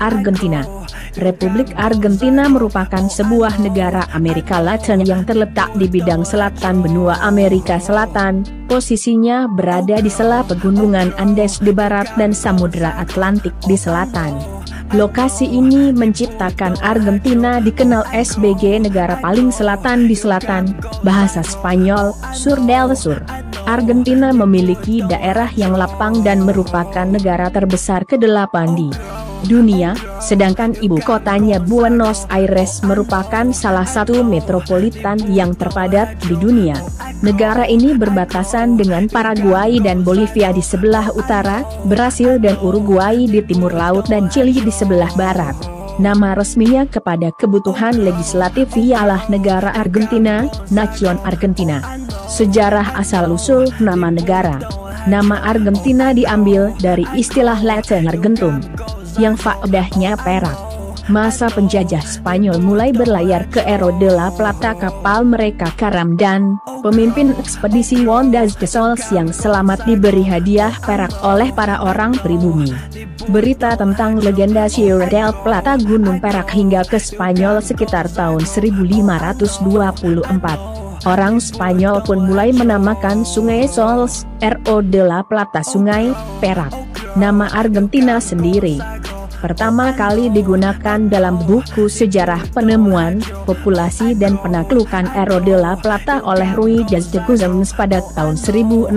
Argentina. Republik Argentina merupakan sebuah negara Amerika Latin yang terletak di bidang selatan benua Amerika Selatan. Posisinya berada di sela pegunungan Andes di barat dan Samudra Atlantik di selatan. Lokasi ini menciptakan Argentina dikenal sebagai negara paling selatan di selatan. Bahasa Spanyol, Sur del Sur. Argentina memiliki daerah yang lapang dan merupakan negara terbesar ke-8 di dunia, sedangkan ibu kotanya Buenos Aires merupakan salah satu metropolitan yang terpadat di dunia. Negara ini berbatasan dengan Paraguay dan Bolivia di sebelah utara, Brasil dan Uruguay di timur laut dan Chili di sebelah barat. Nama resminya kepada kebutuhan legislatif ialah Negara Argentina, Nación Argentina. Sejarah asal-usul nama negara. Nama Argentina diambil dari istilah Latin Argentum, yang faedahnya perak. Masa penjajah Spanyol mulai berlayar ke Ero de la Plata, kapal mereka karam dan pemimpin ekspedisi Juan de Sols yang selamat diberi hadiah perak oleh para orang pribumi. Berita tentang legenda Sierra del Plata Gunung Perak hingga ke Spanyol sekitar tahun 1524. Orang Spanyol pun mulai menamakan Sungai Sols, Ero de la Plata Sungai Perak. Nama Argentina sendiri pertama kali digunakan dalam buku sejarah penemuan, populasi dan penaklukan Ero de la Plata oleh Ruiz de Guzems pada tahun 1612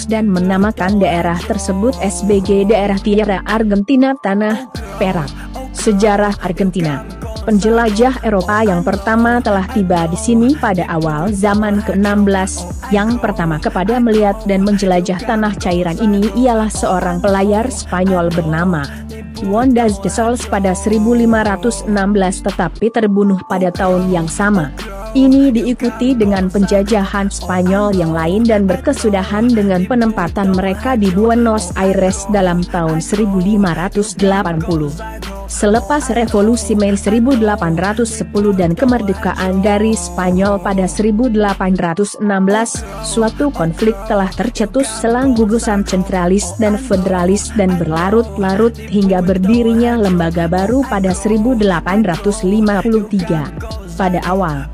dan menamakan daerah tersebut sebagai daerah Tierra Argentina Tanah Perak. Sejarah Argentina. Penjelajah Eropa yang pertama telah tiba di sini pada awal zaman ke-16. Yang pertama kepada melihat dan menjelajah tanah cairan ini ialah seorang pelayar Spanyol bernama Juan de Sols pada 1516 tetapi terbunuh pada tahun yang sama. Ini diikuti dengan penjajahan Spanyol yang lain dan berkesudahan dengan penempatan mereka di Buenos Aires dalam tahun 1580. Selepas Revolusi Mei 1810 dan kemerdekaan dari Spanyol pada 1816, suatu konflik telah tercetus selang gugusan sentralis dan federalis dan berlarut-larut hingga berdirinya lembaga baru pada 1853. Pada awal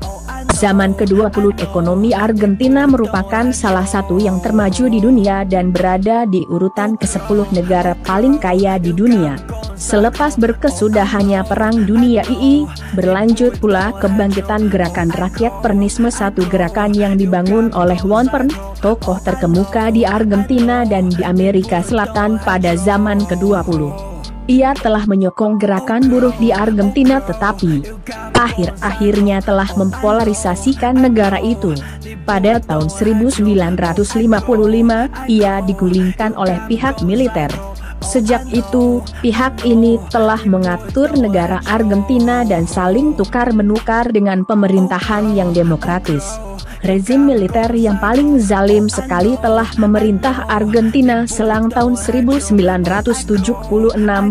zaman ke-20 ekonomi Argentina merupakan salah satu yang termaju di dunia dan berada di urutan ke-10 negara paling kaya di dunia. Selepas berkesudahannya Perang Dunia II, berlanjut pula kebangkitan gerakan rakyat Pernisme, satu gerakan yang dibangun oleh Juan Perón, tokoh terkemuka di Argentina dan di Amerika Selatan pada zaman ke-20. Ia telah menyokong gerakan buruh di Argentina tetapi akhir-akhirnya telah mempolarisasikan negara itu. Pada tahun 1955, ia digulingkan oleh pihak militer. Sejak itu, pihak ini telah mengatur negara Argentina dan saling tukar-menukar dengan pemerintahan yang demokratis. Rezim militer yang paling zalim sekali telah memerintah Argentina selang tahun 1976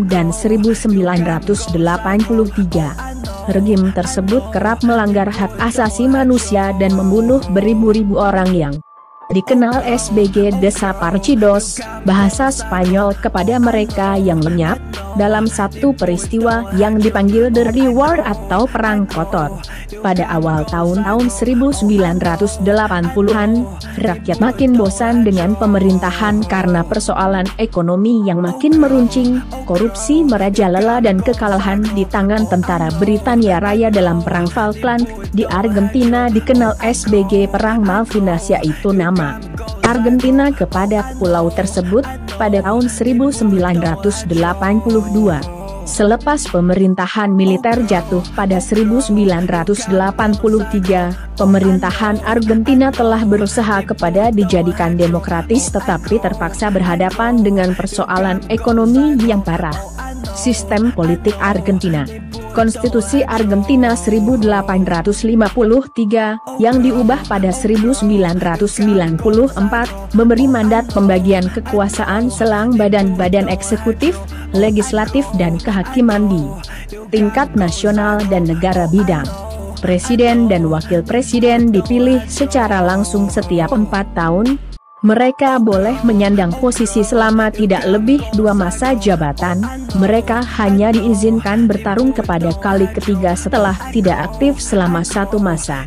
dan 1983. Regim tersebut kerap melanggar hak asasi manusia dan membunuh beribu-ribu orang yang dikenal sebagai desaparecidos, bahasa Spanyol kepada mereka yang lenyap, dalam satu peristiwa yang dipanggil Dirty War atau Perang Kotor. Pada awal tahun-tahun 1980-an, rakyat makin bosan dengan pemerintahan karena persoalan ekonomi yang makin meruncing, korupsi merajalela dan kekalahan di tangan tentara Britania Raya dalam Perang Falkland. Di Argentina dikenal sebagai Perang Malvinas, yaitu nama Argentina kepada pulau tersebut pada tahun 1982. Selepas pemerintahan militer jatuh pada 1983, pemerintahan Argentina telah berusaha kepada dijadikan demokratis tetapi terpaksa berhadapan dengan persoalan ekonomi yang parah. Sistem politik Argentina. Konstitusi Argentina 1853, yang diubah pada 1994, memberi mandat pembagian kekuasaan selang badan-badan eksekutif, legislatif dan kehakiman di tingkat nasional dan negara. Bidang Presiden dan Wakil Presiden dipilih secara langsung setiap 4 tahun. Mereka boleh menyandang posisi selama tidak lebih 2 masa jabatan. Mereka hanya diizinkan bertarung kepada kali ketiga setelah tidak aktif selama 1 masa.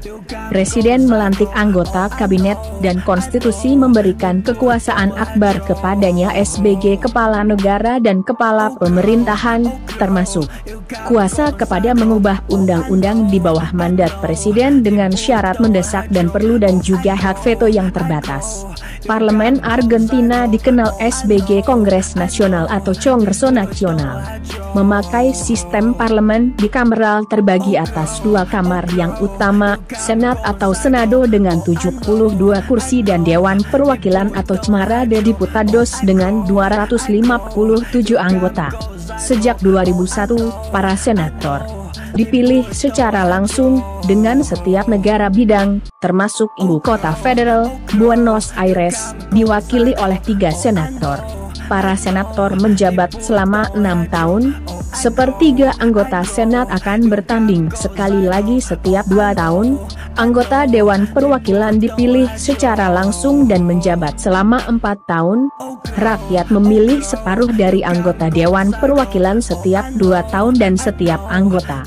Presiden melantik anggota kabinet dan konstitusi memberikan kekuasaan akbar kepadanya sebagai kepala negara dan kepala pemerintahan, termasuk kuasa kepada mengubah undang-undang di bawah mandat presiden dengan syarat mendesak dan perlu dan juga hak veto yang terbatas. Parlemen Argentina dikenal sebagai Kongres Nasional atau Congreso Nacional. Memakai sistem parlemen bikameral terbagi atas 2 kamar yang utama, Senat atau Senado dengan 72 kursi dan Dewan Perwakilan atau Cámara de Diputados dengan 257 anggota. Sejak 2001, para senator dipilih secara langsung dengan setiap negara bidang, termasuk ibu kota federal, Buenos Aires, diwakili oleh 3 senator. Para senator menjabat selama 6 tahun. Sepertiga anggota Senat akan bertanding sekali lagi setiap 2 tahun. Anggota Dewan Perwakilan dipilih secara langsung dan menjabat selama 4 tahun. Rakyat memilih separuh dari anggota Dewan Perwakilan setiap 2 tahun dan setiap anggota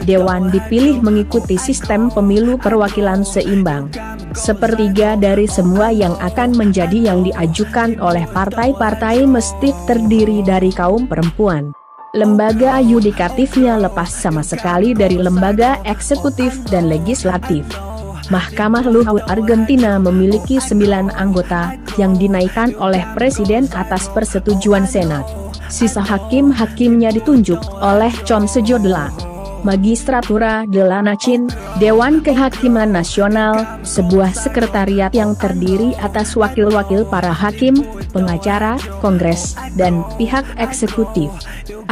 Dewan dipilih mengikuti sistem pemilu perwakilan seimbang. Sepertiga dari semua yang akan menjadi yang diajukan oleh partai-partai mesti terdiri dari kaum perempuan. Lembaga yudikatifnya lepas sama sekali dari lembaga eksekutif dan legislatif. Mahkamah Luhur Argentina memiliki 9 anggota, yang dinaikkan oleh Presiden atas persetujuan Senat. Sisa hakim-hakimnya ditunjuk oleh Consejo de la Magistratura de la Nación, Dewan Kehakiman Nasional, sebuah sekretariat yang terdiri atas wakil-wakil para hakim, pengacara, kongres, dan pihak eksekutif.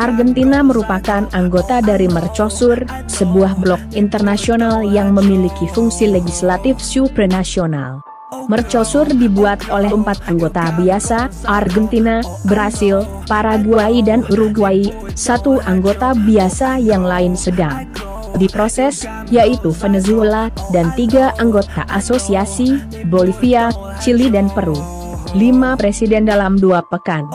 Argentina merupakan anggota dari Mercosur, sebuah blok internasional yang memiliki fungsi legislatif supranasional. Mercosur dibuat oleh 4 anggota biasa, Argentina, Brasil, Paraguay dan Uruguay, 1 anggota biasa yang lain sedang diproses, yaitu Venezuela, dan 3 anggota asosiasi, Bolivia, Chili dan Peru. 5 presiden dalam 2 pekan.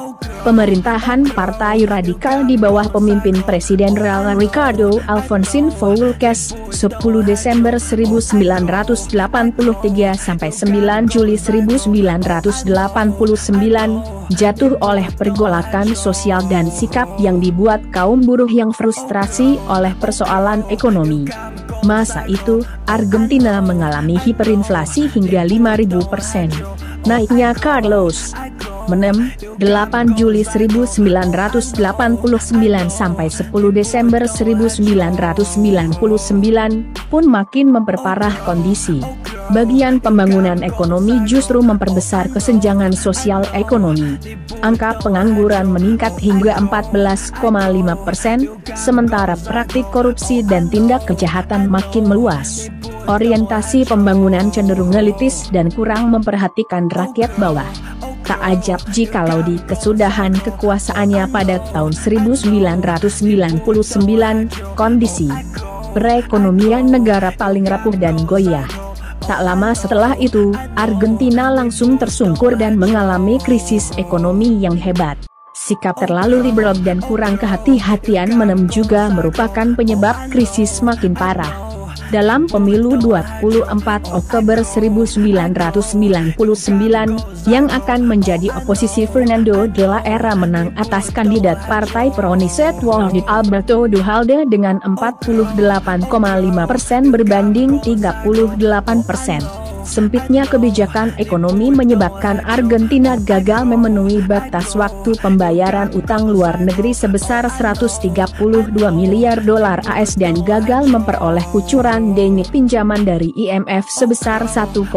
Pemerintahan Partai Radikal di bawah pemimpin Presiden Raul Ricardo Alfonsín Fuentes, 10 Desember 1983 sampai 9 Juli 1989, jatuh oleh pergolakan sosial dan sikap yang dibuat kaum buruh yang frustrasi oleh persoalan ekonomi. Masa itu, Argentina mengalami hiperinflasi hingga 5.000%. Naiknya Carlos Menem, 8 Juli 1989 sampai 10 Desember 1999, pun makin memperparah kondisi. Bagian pembangunan ekonomi justru memperbesar kesenjangan sosial ekonomi. Angka pengangguran meningkat hingga 14,5%, sementara praktik korupsi dan tindak kejahatan makin meluas. Orientasi pembangunan cenderung elitis dan kurang memperhatikan rakyat bawah. Tak ajab jikalau di kesudahan kekuasaannya pada tahun 1999, kondisi perekonomian negara paling rapuh dan goyah. Tak lama setelah itu, Argentina langsung tersungkur dan mengalami krisis ekonomi yang hebat. Sikap terlalu liberal dan kurang kehati-hatian Menem juga merupakan penyebab krisis makin parah. Dalam pemilu 24 Oktober 1999, yang akan menjadi oposisi, Fernando de la Era menang atas kandidat Partai Peronista Alberto Duhalde dengan 48,5% berbanding 38%. Sempitnya kebijakan ekonomi menyebabkan Argentina gagal memenuhi batas waktu pembayaran utang luar negeri sebesar 132 miliar dolar AS dan gagal memperoleh kucuran dana pinjaman dari IMF sebesar 1,3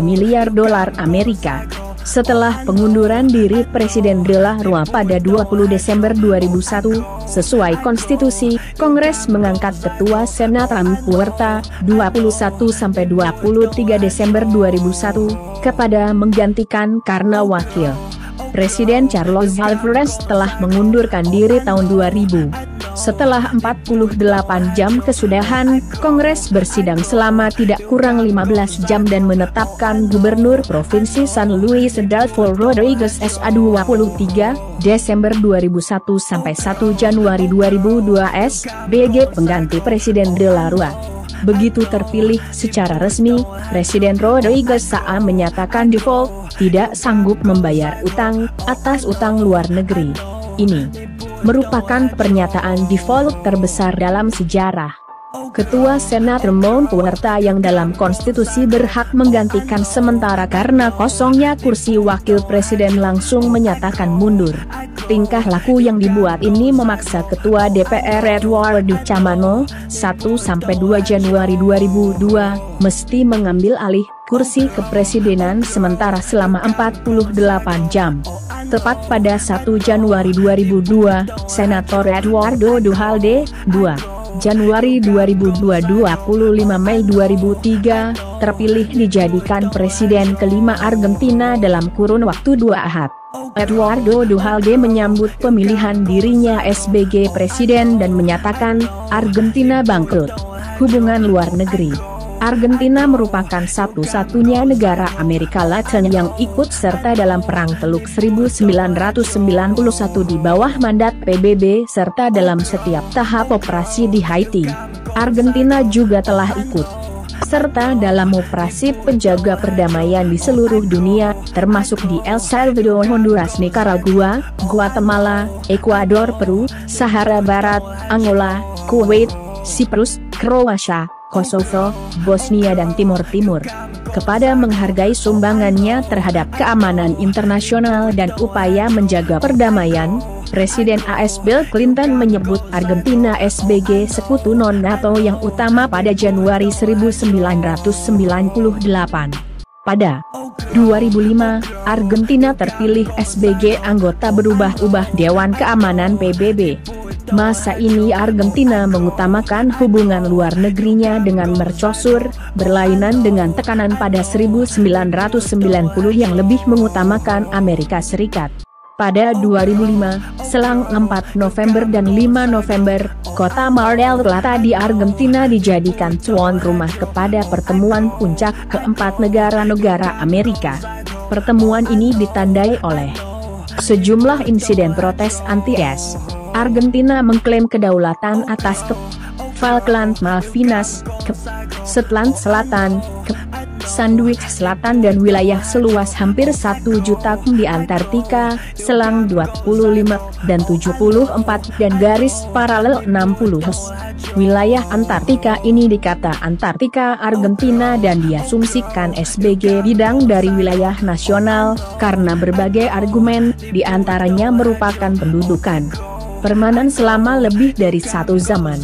miliar dolar Amerika. Setelah pengunduran diri Presiden de la Rúa pada 20 Desember 2001, sesuai konstitusi, Kongres mengangkat Ketua Senat Ramon Huerta, 21-23 Desember 2001, kepada menggantikan karena wakil Presiden Carlos Alvarez telah mengundurkan diri tahun 2000. Setelah 48 jam kesudahan, Kongres bersidang selama tidak kurang 15 jam dan menetapkan Gubernur Provinsi San Luis Adolfo Rodriguez SA 23 Desember 2001 sampai 1 Januari 2002 SBG pengganti Presiden De La Rúa. Begitu terpilih secara resmi, Presiden Rodriguez SA menyatakan default, tidak sanggup membayar utang atas utang luar negeri. Ini merupakan pernyataan default terbesar dalam sejarah. Ketua Senat Ramon Huerta yang dalam konstitusi berhak menggantikan sementara karena kosongnya kursi wakil presiden langsung menyatakan mundur. Tingkah laku yang dibuat ini memaksa Ketua DPR Eduardo Chamano, 1-2 Januari 2002, mesti mengambil alih kursi kepresidenan sementara selama 48 jam. Tepat pada 1 Januari 2002, Senator Eduardo Duhalde, 2 Januari 2002 25 Mei 2003, terpilih dijadikan presiden kelima Argentina dalam kurun waktu 2 ahad. Eduardo Duhalde menyambut pemilihan dirinya SBG presiden dan menyatakan, Argentina bangkrut. Hubungan luar negeri. Argentina merupakan satu-satunya negara Amerika Latin yang ikut serta dalam Perang Teluk 1991 di bawah mandat PBB serta dalam setiap tahap operasi di Haiti. Argentina juga telah ikut serta dalam operasi penjaga perdamaian di seluruh dunia, termasuk di El Salvador, Honduras, Nicaragua, Guatemala, Ekuador, Peru, Sahara Barat, Angola, Kuwait, Siprus, Kroasia, Kosovo, Bosnia dan Timur Timur. Kepada menghargai sumbangannya terhadap keamanan internasional dan upaya menjaga perdamaian, Presiden AS Bill Clinton menyebut Argentina SBG sekutu non-NATO yang utama pada Januari 1998. Pada 2005, Argentina terpilih SBG anggota berubah-ubah Dewan Keamanan PBB. Masa ini Argentina mengutamakan hubungan luar negerinya dengan Mercosur, berlainan dengan tekanan pada 1990 yang lebih mengutamakan Amerika Serikat. Pada 2005, selang 4 November dan 5 November, kota Mar del Plata di Argentina dijadikan tuan rumah kepada pertemuan puncak keempat negara-negara Amerika. Pertemuan ini ditandai oleh sejumlah insiden protes anti-es. Argentina mengklaim kedaulatan atas Falkland, Malvinas, Shetland Selatan, Sandwich Selatan dan wilayah seluas hampir 1 juta di Antartika, selang 25 dan 74 dan garis paralel 60. Wilayah Antartika ini dikata Antartika Argentina dan diasumsikan SBG bidang dari wilayah nasional, karena berbagai argumen, diantaranya merupakan pendudukan permanen selama lebih dari 1 zaman.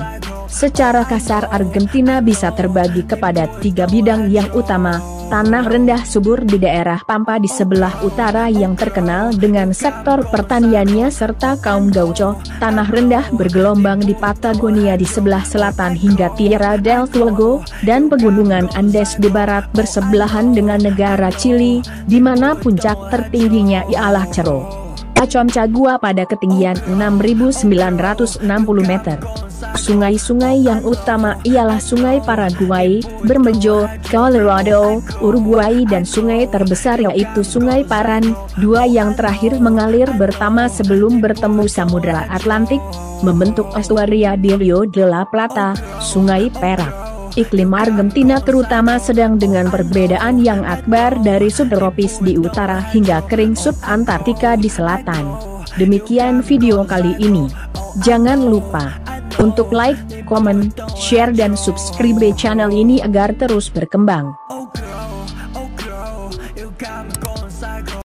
Secara kasar Argentina bisa terbagi kepada 3 bidang yang utama, tanah rendah subur di daerah Pampa di sebelah utara yang terkenal dengan sektor pertaniannya serta kaum gaucho, tanah rendah bergelombang di Patagonia di sebelah selatan hingga Tierra del Fuego, dan pegunungan Andes di barat bersebelahan dengan negara Chili, di mana puncak tertingginya ialah Cerro Aconcagua pada ketinggian 6.960 meter. Sungai-sungai yang utama ialah Sungai Paraguay, Bermejo, Colorado, Uruguay dan sungai terbesar yaitu Sungai Paran, 2 yang terakhir mengalir bertama sebelum bertemu Samudra Atlantik, membentuk estuaria di Rio de la Plata, Sungai Perak. Iklim Argentina terutama sedang dengan perbedaan yang akbar dari subtropis di utara hingga kering subantartika di selatan. Demikian video kali ini. Jangan lupa untuk like, komen, share dan subscribe channel ini agar terus berkembang.